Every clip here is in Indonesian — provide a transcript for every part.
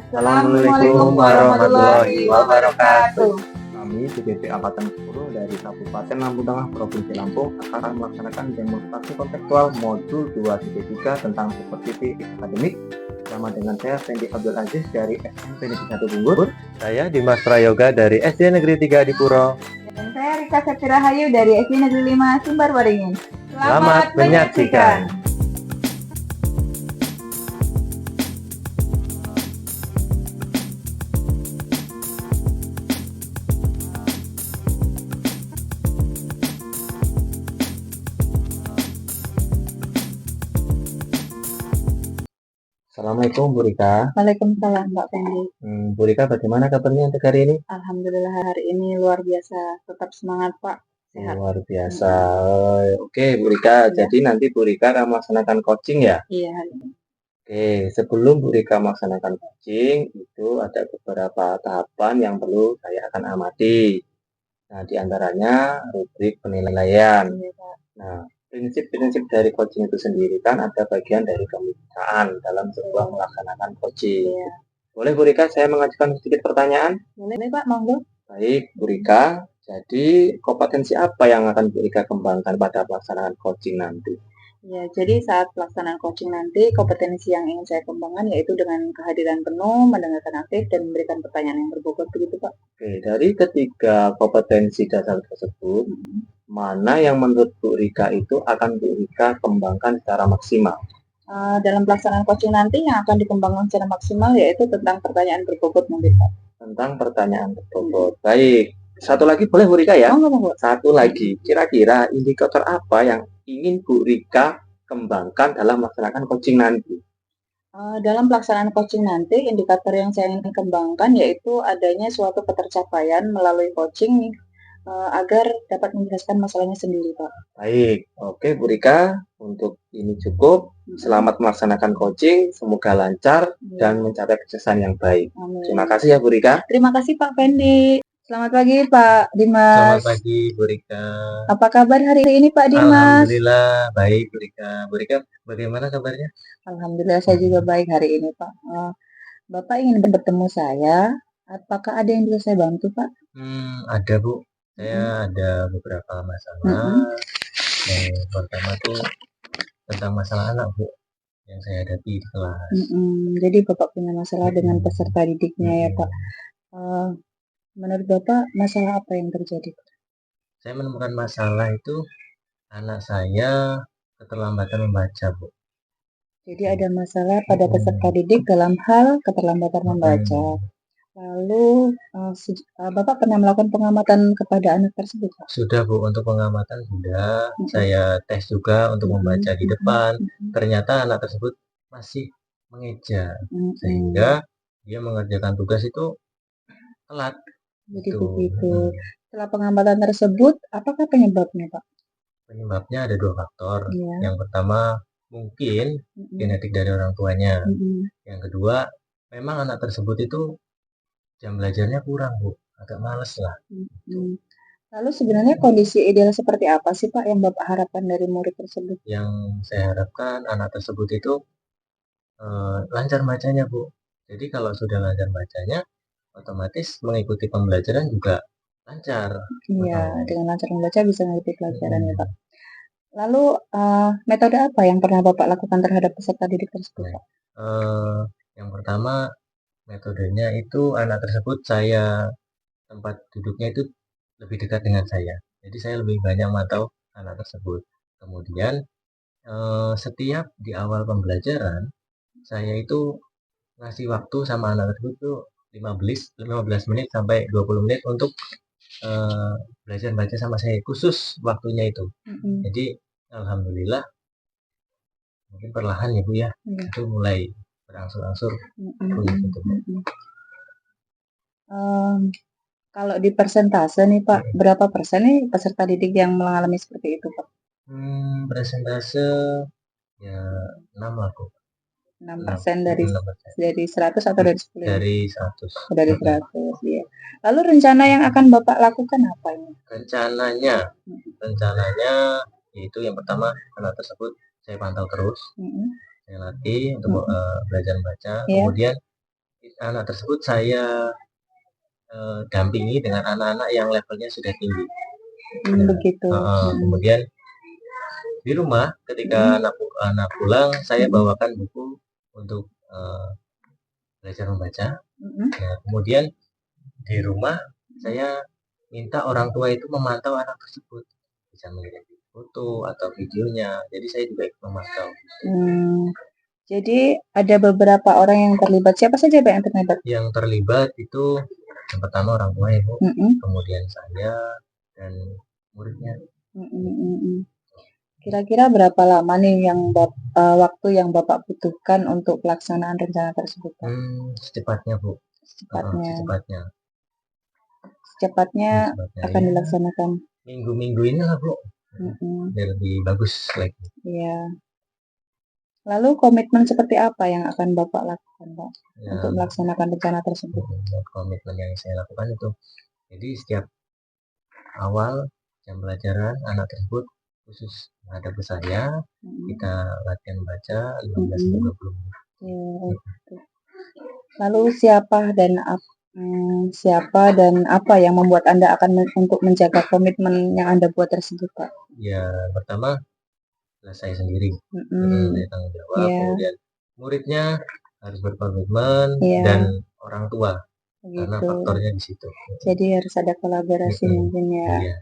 Assalamualaikum warahmatullahi wabarakatuh. Kami DPP Angkatan 10 dari Kabupaten Lampung Tengah, Provinsi Lampung akan melaksanakan demonstrasi kontekstual modul 2.3 tentang seperti akademik bersama dengan saya Fendi Abdul Aziz dari SMP Negeri 1 Bungur. Saya Dimas Prayoga dari SD Negeri 3 di Puro. Dan saya Rika Septirahayu dari SD Negeri 5 Sumbar Waringin. Selamat menyaksikan. Assalamualaikum Bu Rika. Waalaikumsalam Mbak Fendi. Bu Rika, bagaimana kabarnya untuk hari ini? Alhamdulillah hari ini luar biasa, tetap semangat Pak. Sehat. Luar biasa. Oke Bu Rika, Ya. jadi nanti Bu Rika akan melaksanakan coaching ya? Iya hari ini. Oke, sebelum Bu Rika melaksanakan coaching, itu ada beberapa tahapan yang perlu saya akan amati. Nah, diantaranya rubrik penilaian. Iya, Pak. Nah, prinsip-prinsip dari coaching itu sendiri kan ada bagian dari kemitraan dalam sebuah melaksanakan coaching. Iya. Boleh Bu Rika, saya mengajukan sedikit pertanyaan? Boleh Pak, monggo. Baik, Bu Rika. Jadi, kompetensi apa yang akan Bu Rika kembangkan pada pelaksanaan coaching nanti? Ya, jadi saat pelaksanaan coaching nanti, kompetensi yang ingin saya kembangkan yaitu dengan kehadiran penuh, mendengarkan aktif, dan memberikan pertanyaan yang berbobot begitu Pak. Oke, dari ketiga kompetensi dasar tersebut, mana yang menurut Bu Rika itu akan Bu Rika kembangkan secara maksimal? Dalam pelaksanaan coaching nanti yang akan dikembangkan secara maksimal yaitu tentang pertanyaan berbobot nanti Pak. Tentang pertanyaan berbobot. Baik. Satu lagi boleh Bu Rika ya? Monggo. Satu lagi. Kira-kira indikator apa yang ingin Bu Rika kembangkan dalam melaksanakan coaching nanti? Dalam pelaksanaan coaching nanti, indikator yang saya ingin kembangkan yaitu adanya suatu ketercapaian melalui coaching agar dapat menjelaskan masalahnya sendiri, Pak. Baik, oke Bu Rika, untuk ini cukup. Selamat melaksanakan coaching, semoga lancar dan mencapai kesuksesan yang baik. Amin. Terima kasih ya Bu Rika. Terima kasih Pak Fendi. Selamat pagi Pak Dimas. Selamat pagi Bu Rika. Apa kabar hari ini Pak Dimas? Alhamdulillah baik Bu Rika. Bu Rika, bagaimana kabarnya? Alhamdulillah saya juga baik hari ini Pak. Bapak ingin bertemu saya, apakah ada yang bisa saya bantu Pak? Ada Bu. Saya ada beberapa masalah. Yang pertama tuh tentang masalah anak Bu yang saya hadapi di kelas. Jadi Bapak punya masalah dengan peserta didiknya ya Pak. Menurut Bapak masalah apa yang terjadi? Saya menemukan masalah itu anak saya keterlambatan membaca Bu. Jadi ada masalah pada peserta didik dalam hal keterlambatan membaca. Lalu Bapak pernah melakukan pengamatan kepada anak tersebut Pak? Sudah Bu, untuk pengamatan sudah. Saya tes juga untuk membaca di depan. Ternyata anak tersebut masih mengeja, sehingga dia mengerjakan tugas itu telat. Jadi begitu. Setelah pengamatan tersebut, apakah penyebabnya Pak? Penyebabnya ada 2 faktor. Iya. Yang pertama mungkin genetik dari orang tuanya. Yang kedua, memang anak tersebut itu jam belajarnya kurang Bu, agak males lah. Lalu sebenarnya kondisi ideal seperti apa sih Pak yang Bapak harapkan dari murid tersebut? Yang saya harapkan anak tersebut itu lancar bacanya Bu. Jadi kalau sudah lancar bacanya, otomatis mengikuti pembelajaran juga lancar. Iya, dengan lancar membaca bisa mengikuti pelajaran ya Pak. Lalu metode apa yang pernah Bapak lakukan terhadap peserta didik tersebut Pak? Yang pertama metodenya itu anak tersebut tempat duduknya itu lebih dekat dengan saya. Jadi saya lebih banyak memantau anak tersebut. Kemudian setiap di awal pembelajaran saya itu ngasih waktu sama anak tersebut tuh 15 menit sampai 20 menit untuk belajar baca sama saya, khusus waktunya itu. Jadi alhamdulillah mungkin perlahan ya Bu ya, itu mulai berangsur-angsur gitu. Kalau di persentase nih Pak, berapa persen nih peserta didik yang mengalami seperti itu Pak? Persentase ya 6 lah Bu. 6% dari 100 atau dari 10? Dari 100. Dari 100 ya. Lalu rencana yang akan Bapak lakukan apa ini? Rencananya yaitu yang pertama anak tersebut saya pantau terus, saya latih untuk belajar membaca. Kemudian anak tersebut saya dampingi dengan anak-anak yang levelnya sudah tinggi. Begitu. Kemudian di rumah ketika anak pulang, saya bawakan buku untuk belajar membaca. Nah, kemudian di rumah saya minta orang tua itu memantau anak tersebut, bisa mengirim foto atau videonya. Jadi saya juga ikut memantau. Jadi ada beberapa orang yang terlibat. Siapa saja Pak yang terlibat? Yang terlibat itu yang pertama orang tua Ibu, kemudian saya dan muridnya. Kira-kira berapa lama nih yang waktu yang Bapak butuhkan untuk pelaksanaan rencana tersebut, Pak? Secepatnya, Bu. Secepatnya akan dilaksanakan. Minggu-minggu ini lah, Bu. Biar lebih bagus lagi. Iya. Lalu komitmen seperti apa yang akan Bapak lakukan, Pak, untuk melaksanakan rencana tersebut? Komitmen yang saya lakukan itu, jadi setiap awal jam pelajaran anak tersebut khusus menghadap ke saya, kita latihan baca 15-20 menit. Lalu siapa dan apa yang membuat Anda akan untuk menjaga komitmen yang Anda buat tersebut, Pak? Ya, pertama saya sendiri, saya tanggung jawab, kemudian muridnya harus berkomitmen dan orang tua, karena faktornya di situ. Jadi harus ada kolaborasi mungkin ya.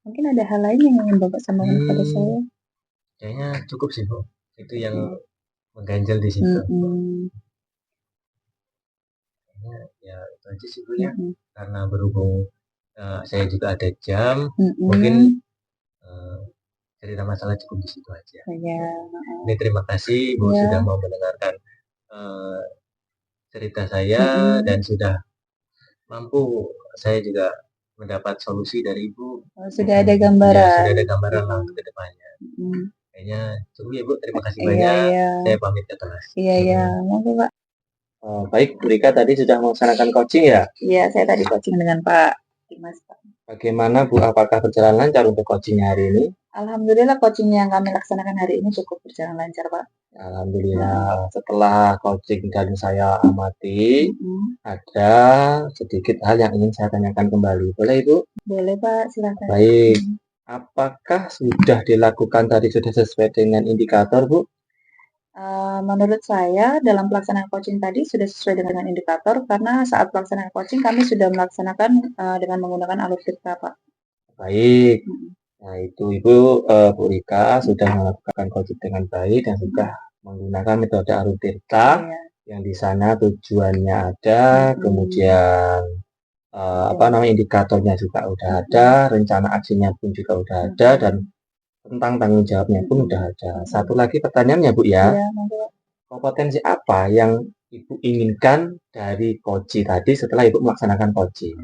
Mungkin ada hal lain yang ingin Bapak sampaikan kepada saya? Kayaknya cukup sih, Bu. Itu yang mengganjal di situ. Ya itu aja sih, Bu ya. Karena berhubung saya juga ada jam, mungkin cerita masalah cukup di situ aja. Ini terima kasih Bu sudah mau mendengarkan cerita saya dan sudah mampu saya juga mendapat solusi dari Ibu. Sudah ada gambaran. Sudah ada gambaran lah untuk kedepannya. Kayaknya cukup ya Bu, terima kasih banyak. Saya pamit ke kelas. Iya, monggo Pak. Baik, Bu Rika tadi sudah melaksanakan coaching ya? Iya, saya tadi coaching dengan Pak Dimas, Pak. Bagaimana Bu, apakah berjalan lancar untuk coachingnya hari ini? Alhamdulillah coaching yang kami laksanakan hari ini cukup berjalan lancar, Pak. Alhamdulillah. Setelah coaching dan saya amati, ada sedikit hal yang ingin saya tanyakan kembali. Boleh Ibu? Boleh Pak, silakan. Baik. Apakah sudah dilakukan tadi sudah sesuai dengan indikator Bu? Menurut saya dalam pelaksanaan coaching tadi sudah sesuai dengan indikator karena saat pelaksanaan coaching kami sudah melaksanakan dengan menggunakan alur tirta, Pak. Baik. Nah itu Ibu, Bu Rika sudah melakukan coaching dengan baik dan sudah menggunakan metode alur tirta yang di sana tujuannya ada, kemudian indikatornya juga udah ada, rencana aksinya pun juga udah ada, dan tentang tanggung jawabnya pun udah ada. Satu lagi pertanyaannya Bu ya, kompetensi apa yang Ibu inginkan dari coaching tadi setelah Ibu melaksanakan coaching?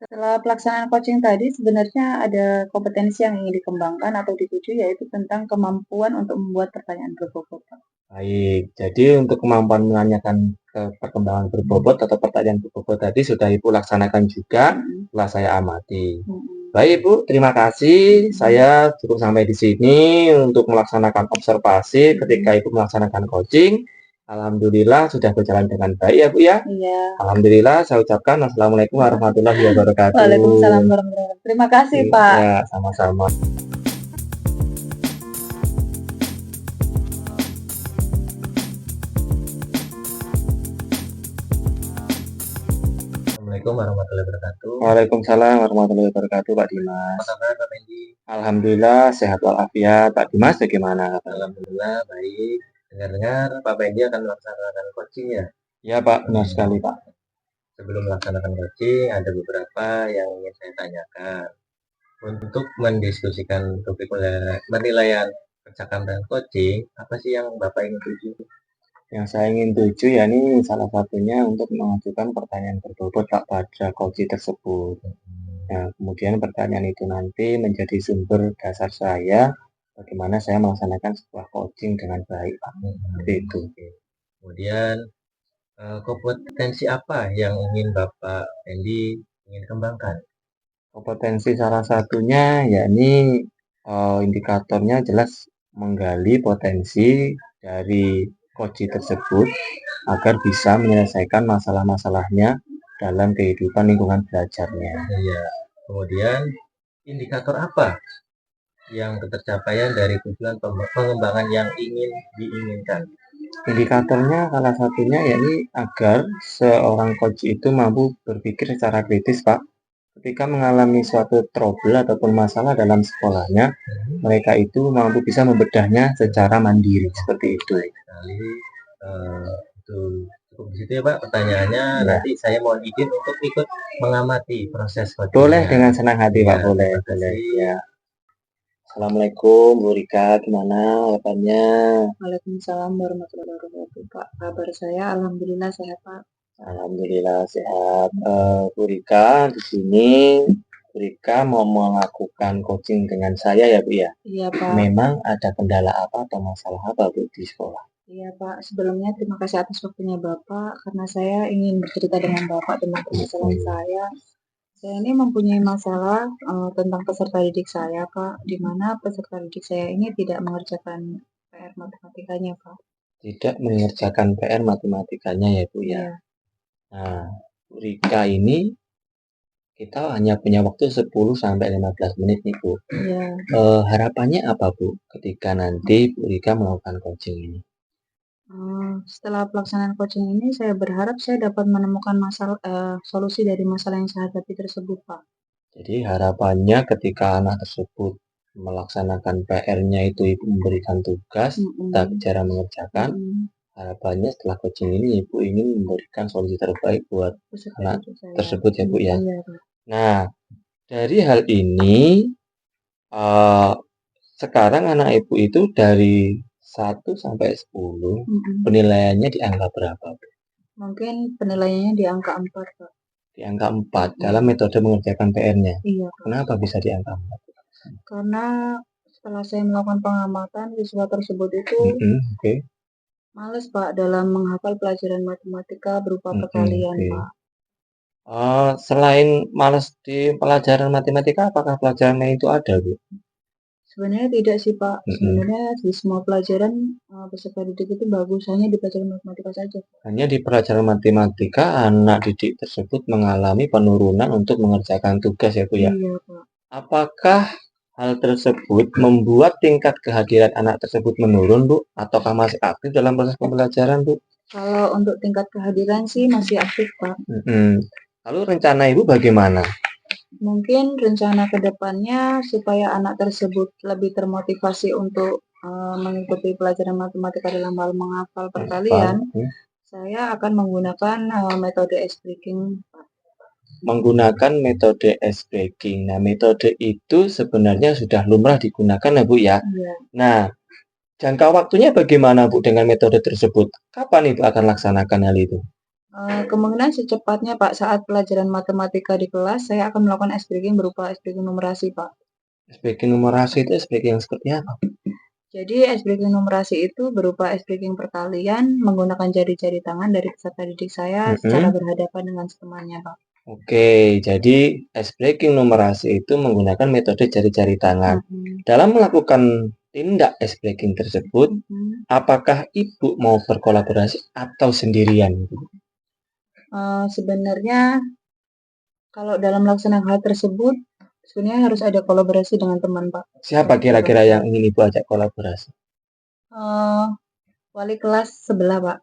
Setelah pelaksanaan coaching tadi sebenarnya ada kompetensi yang ingin dikembangkan atau dituju, yaitu tentang kemampuan untuk membuat pertanyaan berbobot. Baik, jadi untuk kemampuan menanyakan perkembangan berbobot atau pertanyaan berbobot tadi sudah Ibu laksanakan juga setelah saya amati. Baik Bu, terima kasih. Saya cukup sampai di sini untuk melaksanakan observasi ketika Ibu melaksanakan coaching. Alhamdulillah sudah berjalan dengan baik ya Bu ya. Iya. Alhamdulillah saya ucapkan Assalamualaikum warahmatullahi wabarakatuh. Waalaikumsalam warahmatullahi wabarakatuh. Terima kasih Pak. Ya, sama-sama. Assalamualaikum warahmatullahi wabarakatuh. Waalaikumsalam warahmatullahi wabarakatuh Pak Dimas. Apa kabar Pak Pendi? Alhamdulillah sehat walafiat. Pak Dimas bagaimana? Alhamdulillah baik. Dengar-dengar Pak Pendi akan melaksanakan coaching ya? Ya Pak, benar sekali Pak. Sebelum melaksanakan coaching ada beberapa yang ingin saya tanyakan. Untuk mendiskusikan topik penilaian percakapan coaching, apa sih yang Bapak ingin tuju? Yang saya ingin tuju ya ini salah satunya untuk mengajukan pertanyaan berbobot Pak pada coaching tersebut. Nah, kemudian pertanyaan itu nanti menjadi sumber dasar saya bagaimana saya melaksanakan sebuah coaching dengan baik Pak. Itu. Kemudian kompetensi apa yang ingin Bapak Pendi ingin kembangkan? Kompetensi salah satunya yakni indikatornya jelas menggali potensi dari coaching tersebut agar bisa menyelesaikan masalah-masalahnya dalam kehidupan lingkungan belajarnya. Iya. Kemudian indikator apa yang ketercapaian dari tujuan pengembangan yang ingin diinginkan? Indikatornya salah satunya yakni agar seorang coach itu mampu berpikir secara kritis, Pak. Ketika mengalami suatu trouble ataupun masalah dalam sekolahnya, mereka itu mampu bisa membedahnya secara mandiri, seperti itu. Baik sekali. Itu cukup di situ ya Pak pertanyaannya. Ya. Nanti saya mohon izin untuk ikut mengamati proses coachingnya. Boleh dengan senang hati, Pak. Ya, Boleh, terima boleh. kasih. Ya. Assalamualaikum, Bu Rika. Gimana kabarnya? Waalaikumsalam warahmatullahi wabarakatuh, Pak. Kabar saya alhamdulillah sehat, Pak. Alhamdulillah sehat. Bu Rika, di sini Bu Rika mau melakukan coaching dengan saya ya, Bu ya? Iya, Pak. Memang ada kendala apa atau masalah apa, Bu, di sekolah? Iya, Pak. Sebelumnya terima kasih atas waktunya Bapak, karena saya ingin bercerita dengan Bapak tentang permasalahan saya. Saya ini mempunyai masalah tentang peserta didik saya, Pak, di mana peserta didik saya ini tidak mengerjakan PR matematikanya, Pak. Tidak mengerjakan PR matematikanya ya, Bu ya? Iya. Nah, Bu Rika ini kita hanya punya waktu 10-15 menit nih, Bu. Iya. Harapannya apa, Bu, ketika nanti Bu Rika melakukan coaching ini? Setelah pelaksanaan coaching ini, saya berharap saya dapat menemukan solusi dari masalah yang saya hadapi tersebut, Pak. Jadi harapannya ketika anak tersebut melaksanakan PR-nya itu Ibu memberikan tugas, tapi cara mengerjakan, harapannya setelah coaching ini Ibu ingin memberikan solusi terbaik buat anak tersebut ya, Bu ya. Iya, Pak. Nah, dari hal ini sekarang anak Ibu itu dari 1 sampai 10 penilaiannya di angka berapa, Bu? Mungkin penilaiannya di angka 4, Pak. Di angka 4 dalam metode mengerjakan PR-nya. Iya, Pak. Kenapa bisa di angka 4? Karena setelah saya melakukan pengamatan siswa tersebut itu males, Pak, dalam menghafal pelajaran matematika berupa perkalian, Pak. Selain males di pelajaran matematika, apakah pelajarannya itu ada, Bu? Sebenarnya tidak sih, Pak. Sebenarnya di semua pelajaran peserta didik itu bagus, hanya di pelajaran matematika saja. Hanya di pelajaran matematika anak didik tersebut mengalami penurunan untuk mengerjakan tugas ya, Bu ya? Iya, Pak. Apakah hal tersebut membuat tingkat kehadiran anak tersebut menurun, Bu? Ataukah masih aktif dalam proses pembelajaran, Bu? Kalau untuk tingkat kehadiran sih masih aktif, Pak. Lalu rencana Ibu bagaimana? Mungkin rencana ke depannya supaya anak tersebut lebih termotivasi untuk mengikuti pelajaran matematika dalam hal menghafal perkalian, saya akan menggunakan metode ice breaking, Pak. Menggunakan metode ice breaking. Nah, metode itu sebenarnya sudah lumrah digunakan ya, Bu ya? Iya. Nah, jangka waktunya bagaimana, Bu, dengan metode tersebut? Kapan Ibu akan laksanakan hal itu? Kemungkinan secepatnya, Pak. Saat pelajaran matematika di kelas, saya akan melakukan ice breaking berupa ice breaking numerasi, Pak. Ice breaking numerasi itu ice breaking yang seperti apa? Jadi ice breaking numerasi itu berupa ice breaking perkalian menggunakan jari-jari tangan dari peserta didik saya secara berhadapan dengan temannya, Pak. Oke, jadi ice breaking numerasi itu menggunakan metode jari-jari tangan. Dalam melakukan tindak ice breaking tersebut, apakah Ibu mau berkolaborasi atau sendirian? Sebenarnya kalau dalam melaksanakan hal tersebut, sebenarnya harus ada kolaborasi dengan teman, Pak. Siapa kira-kira yang ingin Ibu ajak kolaborasi? Wali kelas sebelah, Pak.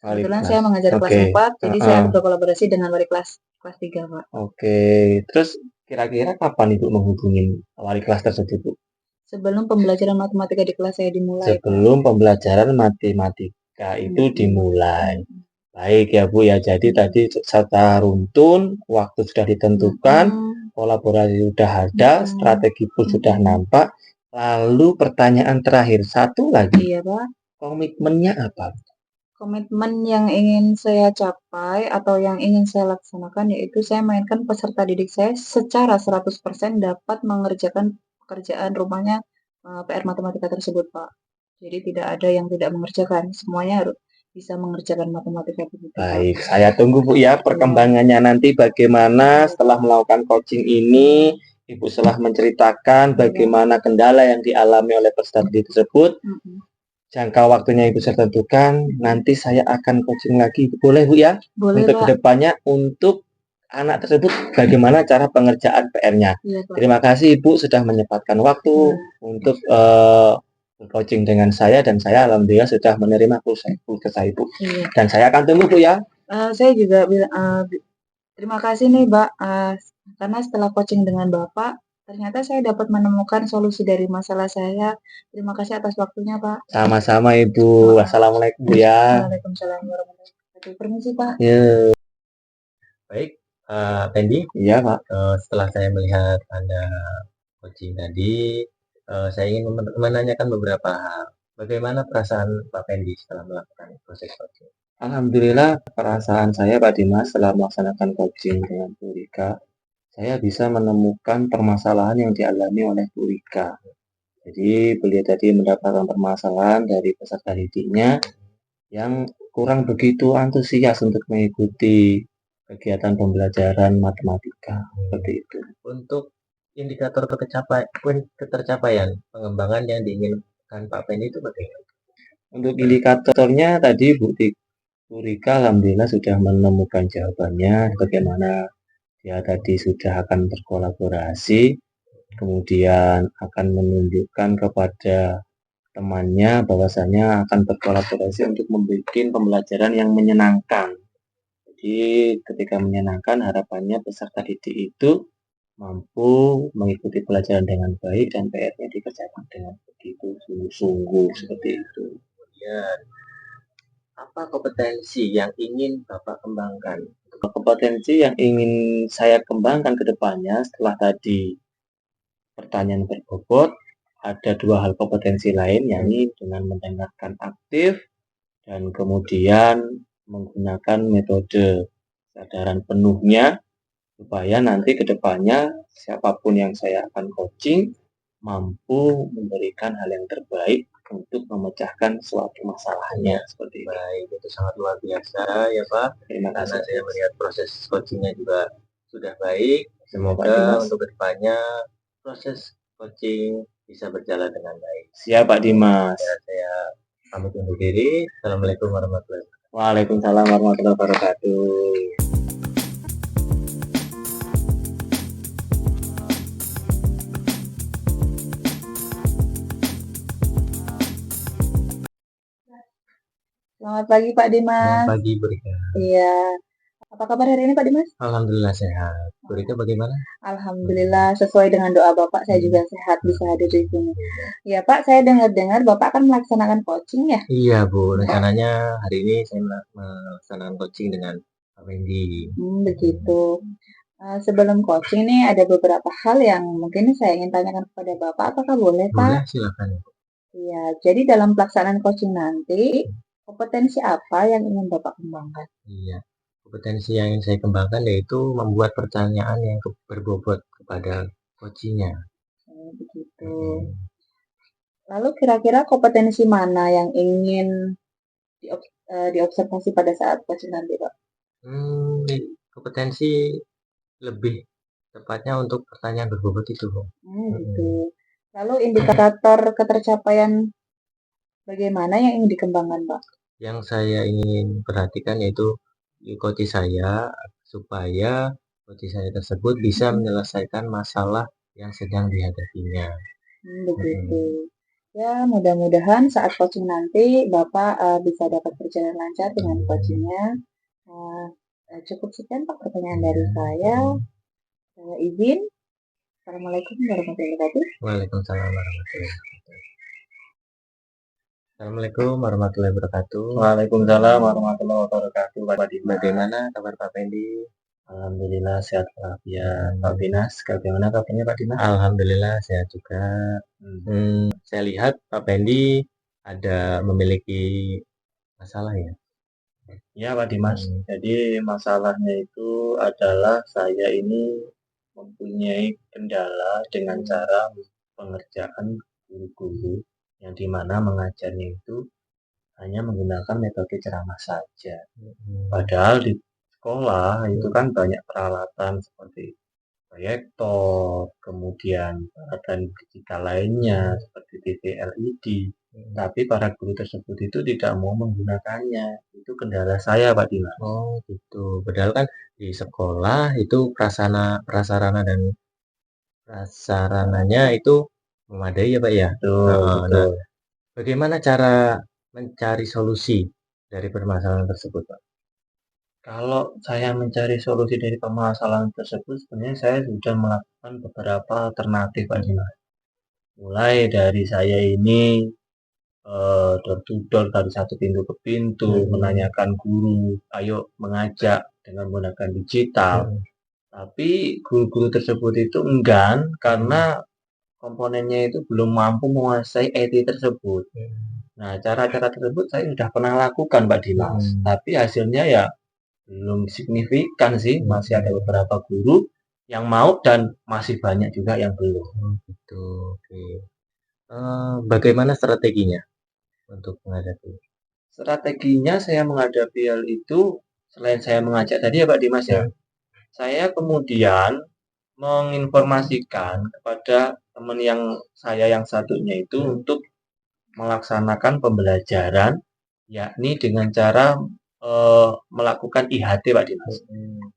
Kebetulan saya mengajar Oke. kelas 4, jadi saya berkolaborasi dengan wali kelas 3, Pak. Oke, terus kira-kira kapan Ibu menghubungi wali kelas tersebut, Bu? Sebelum pembelajaran matematika di kelas saya dimulai, Sebelum pembelajaran matematika itu dimulai. Baik ya, Bu ya. Jadi tadi secara runtun, waktu sudah ditentukan, kolaborasi sudah ada, strategi pun sudah nampak. Lalu pertanyaan terakhir, satu lagi. Iya, Pak. Komitmennya apa? Komitmen yang ingin saya capai atau yang ingin saya laksanakan yaitu saya mainkan peserta didik saya secara 100% dapat mengerjakan pekerjaan rumahnya PR matematika tersebut, Pak. Jadi tidak ada yang tidak mengerjakan, semuanya harus bisa mengerjakan matematika begitu, Pak. Baik, saya tunggu Bu ya perkembangannya nanti bagaimana setelah melakukan coaching ini. Ibu setelah menceritakan bagaimana kendala yang dialami oleh peserta didik tersebut. jangka waktunya itu saya tentukan, nanti saya akan coaching lagi. Boleh Bu ya? Boleh, Untuk Pak. kedepannya untuk anak tersebut bagaimana cara pengerjaan PR-nya. Iya, Pak. Terima kasih Ibu sudah menyempatkan waktu untuk coaching dengan saya dan saya alhamdulillah sudah menerima pulsa Ibu. Iya. Dan saya akan tunggu Bu ya. Saya juga bilang terima kasih nih, Mbak, karena setelah coaching dengan Bapak, ternyata saya dapat menemukan solusi dari masalah saya. Terima kasih atas waktunya, Pak. Sama-sama Ibu. Assalamualaikum Bu ya. Waalaikumsalam warahmatullahi wabarakatuh. Permisi, Pak. Ya. Baik, Pendi, Iya Pak. setelah saya melihat Anda coaching tadi, saya ingin menanyakan beberapa hal. Bagaimana perasaan Pak Pendi setelah melakukan proses coaching? Alhamdulillah perasaan saya Pak Dimas setelah melaksanakan coaching dengan Bu Rika, saya bisa menemukan permasalahan yang dialami oleh Bu Rika. Jadi beliau tadi mendapatkan permasalahan dari peserta didiknya yang kurang begitu antusias untuk mengikuti kegiatan pembelajaran matematika seperti itu. Untuk indikator ketercapaian pengembangan yang diinginkan Pak Pendi itu bagaimana? Untuk indikatornya tadi Bu Rika alhamdulillah sudah menemukan jawabannya bagaimana dia tadi sudah akan berkolaborasi, kemudian akan menunjukkan kepada temannya bahwasanya akan berkolaborasi untuk membuat pembelajaran yang menyenangkan. Jadi ketika menyenangkan harapannya peserta didik itu mampu mengikuti pelajaran dengan baik dan PR-nya dikerjakan dengan begitu sungguh-sungguh seperti itu. Kemudian, apa kompetensi yang ingin Bapak kembangkan? Kompetensi yang ingin saya kembangkan ke depannya setelah tadi pertanyaan berbobot, ada dua hal kompetensi lain, yakni dengan mendengarkan aktif dan kemudian menggunakan metode kesadaran penuhnya supaya nanti ke depannya siapapun yang saya akan coaching mampu memberikan hal yang terbaik untuk memecahkan suatu masalahnya seperti itu. Baik, itu sangat luar biasa ya Pak. Terima Karena kasih. saya melihat proses coachingnya juga sudah baik. Semoga Semoga untuk kedepannya proses coaching bisa berjalan dengan baik. Siap Pak Dimas. Ya, saya pamit undur diri. Assalamualaikum warahmatullahi wabarakatuh. Waalaikumsalam warahmatullahi wabarakatuh. Selamat pagi, Pak Dimas. Selamat pagi, Bu Rika. Iya. Apa kabar hari ini, Pak Dimas? Alhamdulillah sehat. Bu Rika bagaimana? Alhamdulillah, sesuai dengan doa Bapak, saya juga sehat bisa hadir di sini. Ya Pak, saya dengar-dengar Bapak akan melaksanakan coaching ya? Iya Bu, rencananya hari ini saya melaksanakan coaching dengan Pak Wendy. Begitu. Sebelum coaching nih ada beberapa hal yang mungkin saya ingin tanyakan kepada Bapak, apakah boleh Pak? Boleh, silakan. Iya, jadi dalam pelaksanaan coaching nanti, kompetensi apa yang ingin Bapak kembangkan? Iya, kompetensi yang ingin saya kembangkan yaitu membuat pertanyaan yang berbobot kepada coachingnya. Begitu. Lalu kira-kira kompetensi mana yang ingin diobservasi pada saat coaching nanti, Pak? Kompetensi lebih tepatnya untuk pertanyaan berbobot itu, Bu. Gitu. Lalu indikator ketercapaian bagaimana yang ingin dikembangkan, Pak? Yang saya ingin perhatikan yaitu coach saya supaya coach saya tersebut bisa menyelesaikan masalah yang sedang dihadapinya. Begitu. Ya, mudah-mudahan saat coaching nanti Bapak bisa dapat berjalan lancar dengan coachingnya. Cukup sekian Pak pertanyaan dari saya. Saya izin. Assalamualaikum warahmatullahi wabarakatuh. Waalaikumsalam warahmatullahi wabarakatuh. Assalamualaikum warahmatullahi wabarakatuh. Waalaikumsalam warahmatullahi wabarakatuh. Pak Dimas. Bagaimana kabar Pak Pendi? Alhamdulillah sehat walafiat. Pak Dimas, bagaimana kabarnya Pak Dimas? Alhamdulillah sehat juga. Saya lihat Pak Pendi ada memiliki masalah ya? Ya Pak Dimas, jadi masalahnya itu adalah saya ini mempunyai kendala dengan cara pengerjaan guru-guru yang dimana mengajarnya itu hanya menggunakan metode ceramah saja. Padahal di sekolah itu kan banyak peralatan seperti proyektor, kemudian peralatan digital lainnya seperti TV LED. Tapi para guru tersebut itu tidak mau menggunakannya. Itu kendala saya, Pak Dimas. Oh, gitu. Padahal kan di sekolah itu prasarana dan prasarananya itu memadai ya, Pak ya? Betul, Nah, betul. bagaimana cara mencari solusi dari permasalahan tersebut, Pak? Kalau saya mencari solusi dari permasalahan tersebut, sebenarnya saya sudah melakukan beberapa alternatif, Pak Dimas. Mulai dari saya ini door to door dari satu pintu ke pintu, menanyakan guru, ayo mengajak dengan menggunakan digital. Tapi guru-guru tersebut itu enggan karena komponennya itu belum mampu menguasai IT tersebut. Nah, cara-cara tersebut saya sudah pernah lakukan, Pak Dimas. Tapi hasilnya ya belum signifikan sih. Masih ada beberapa guru yang mau dan masih banyak juga yang belum. Gitu, oke. Bagaimana strateginya untuk menghadapi? Strateginya saya menghadapi hal itu, selain saya mengajak tadi ya Pak Dimas ya, saya kemudian menginformasikan kepada teman yang saya yang satunya itu untuk melaksanakan pembelajaran, yakni dengan cara melakukan IHT Pak Dimas.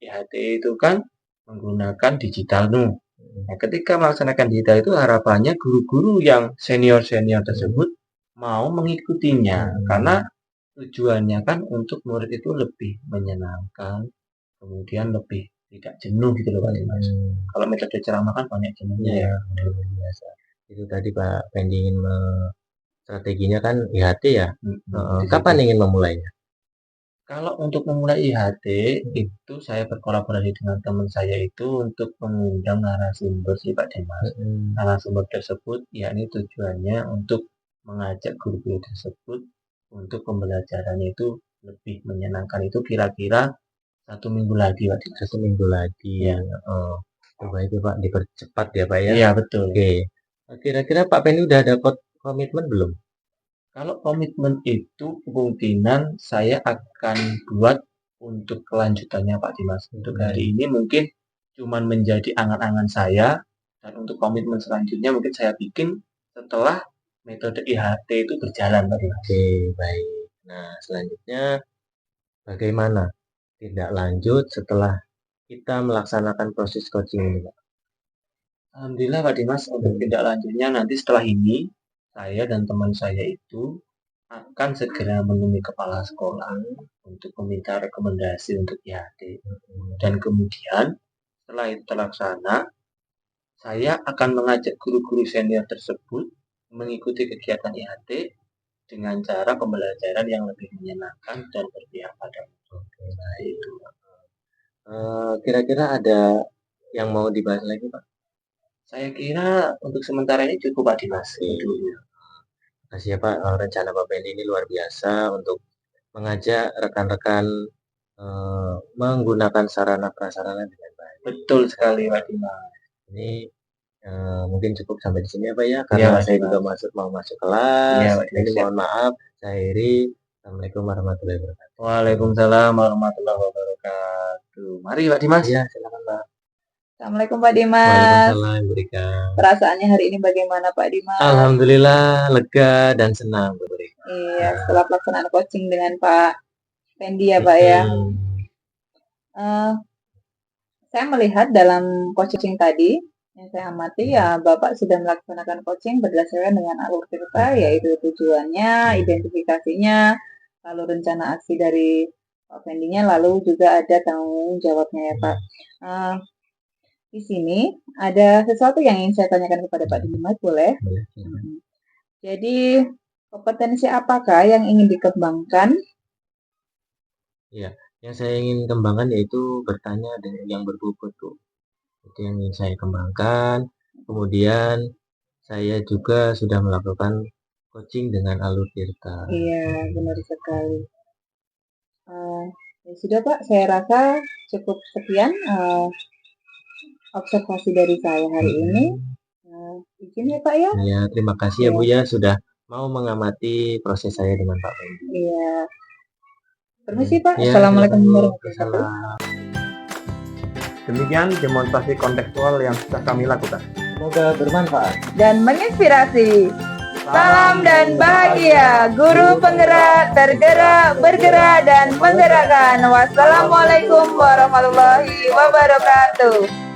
IHT itu kan menggunakan digital nu. Nah, ketika melaksanakan digital itu harapannya guru-guru yang senior-senior tersebut mau mengikutinya karena tujuannya kan untuk murid itu lebih menyenangkan, kemudian lebih tidak jenuh gitu loh Pak Dimas. Kalau metode ceramah kan banyak jenuhnya ya. Biasa. Itu tadi Pak Fendi ingin strateginya kan IHT ya. Kapan ingin memulainya? Kalau untuk memulai IHT itu saya berkolaborasi dengan teman saya itu untuk mengundang narasumber sih Pak Dimas. Narasumber tersebut yakni tujuannya untuk mengajak guru-guru tersebut untuk pembelajarannya itu lebih menyenangkan, itu kira-kira 1 minggu lagi Pak Dimas. 1 minggu lagi ya. Coba itu Pak dipercepat ya Pak ya. Iya betul. Oke. Kira-kira Pak Fendi udah ada komitmen belum? Kalau komitmen itu kemungkinan saya akan buat untuk kelanjutannya Pak Dimas. Untuk hari ini mungkin cuman menjadi angan-angan saya, dan untuk komitmen selanjutnya mungkin saya bikin setelah metode IHT itu berjalan Pak Dimas. Oke, baik. Nah, selanjutnya bagaimana tindak lanjut setelah kita melaksanakan proses coaching ini, Pak? Alhamdulillah Pak Dimas, untuk tindak lanjutnya nanti setelah ini saya dan teman saya itu akan segera menemui kepala sekolah untuk meminta rekomendasi untuk IHT. Dan kemudian setelah itu terlaksana, saya akan mengajak guru-guru senior tersebut mengikuti kegiatan IHT dengan cara pembelajaran yang lebih menyenangkan dan berpihak pada murid. Nah, itu. Kira-kira ada yang mau dibahas lagi, Pak? Saya kira untuk sementara ini cukup Pak Dimas. Kasih ya Pak, rencana Pak Fendi ini luar biasa untuk mengajak rekan-rekan menggunakan sarana prasarana dengan baik. Betul sekali Pak Dimas. Ini mungkin cukup sampai di sini ya Pak ya, karena ya, saya juga mau masuk kelas. Ya, Jadi mohon maaf, saya akhiri. Assalamualaikum warahmatullahi wabarakatuh. Waalaikumsalam warahmatullahi wabarakatuh. Mari Pak Dimas. Iya, silakan Pak. Assalamualaikum Pak Dimas. Waalaikumsalam, berikan. Perasaannya hari ini bagaimana Pak Dimas? Alhamdulillah lega dan senang berikan. Iya, setelah pelaksanaan coaching dengan Pak Fendi ya Pak ya. Saya melihat dalam coaching tadi yang saya amati ya Bapak sudah melaksanakan coaching berdasarkan dengan alur cerita, yaitu tujuannya, identifikasinya, lalu rencana aksi dari Pak Fendi-nya, lalu juga ada tanggung jawabnya ya Pak. Di sini ada sesuatu yang ingin saya tanyakan kepada Pak Dimas, boleh? Jadi kompetensi apakah yang ingin dikembangkan? Iya, yang saya ingin kembangkan yaitu bertanya dengan yang berbobot tuh. Itu yang ingin saya kembangkan. Kemudian saya juga sudah melakukan coaching dengan alur tirta. Iya, benar sekali. Ya sudah Pak, saya rasa cukup sekian observasi dari saya hari ini. Izin ya Pak ya. Ya, terima kasih ya Bu ya sudah mau mengamati proses saya dengan Pak Fendi. Iya. Permisi Pak. Ya, Assalamualaikum silakan, Bu. warahmatullahi wabarakatuh. Waalaikumsalam. Demikian demonstrasi kontekstual yang sudah kami lakukan. Semoga bermanfaat. dan menginspirasi. Salam dan bahagia, guru penggerak, tergerak, bergerak, dan menggerakkan. Wassalamualaikum warahmatullahi wabarakatuh.